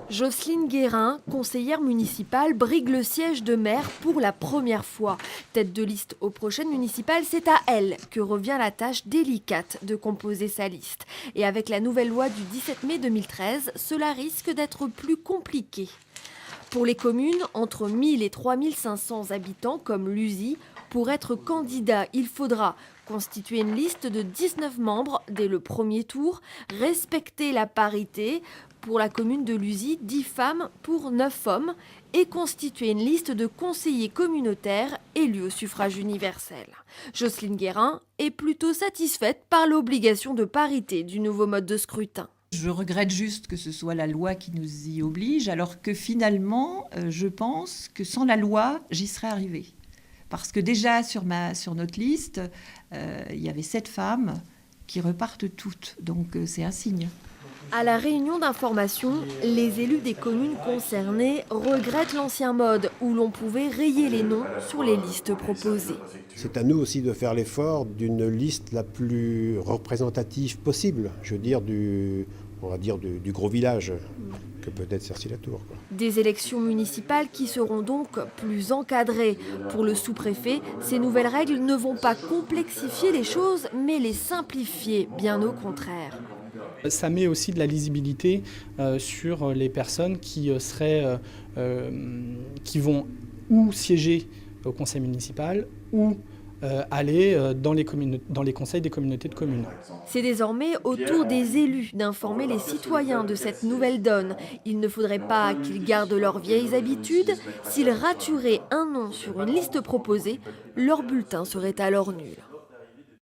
Jocelyne Guérin, conseillère municipale, brigue le siège de maire pour la première fois. Tête de liste aux prochaines municipales, c'est à elle que revient la tâche délicate de composer sa liste. Et avec la nouvelle loi du 17 mai 2013, cela risque d'être plus compliqué. Pour les communes entre 1000 et 3500 habitants comme Luzy, pour être candidat, il faudra constituer une liste de 19 membres dès le premier tour, respecter la parité pour la commune de Luzy, 10 femmes pour 9 hommes, et constituer une liste de conseillers communautaires élus au suffrage universel. Jocelyne Guérin est plutôt satisfaite par l'obligation de parité du nouveau mode de scrutin. Je regrette juste que ce soit la loi qui nous y oblige, alors que finalement, je pense que sans la loi, j'y serais arrivée. Parce que déjà, sur notre liste, il y avait 7 femmes qui repartent toutes. Donc, c'est un signe. À la réunion d'information, les élus des communes concernées regrettent l'ancien mode où l'on pouvait rayer les noms sur les listes proposées. C'est à nous aussi de faire l'effort d'une liste la plus représentative possible. Je veux dire, du gros village que peut être Cercy-la-Tour. Des élections municipales qui seront donc plus encadrées. Pour le sous-préfet, ces nouvelles règles ne vont pas complexifier les choses, mais les simplifier, bien au contraire. Ça met aussi de la lisibilité sur les personnes qui vont ou siéger au conseil municipal ou aller dans les conseils des communautés de communes. C'est désormais au tour des élus d'informer les citoyens de cette nouvelle donne. Il ne faudrait pas qu'ils gardent leurs vieilles habitudes. S'ils raturaient un nom sur une liste proposée, leur bulletin serait alors nul.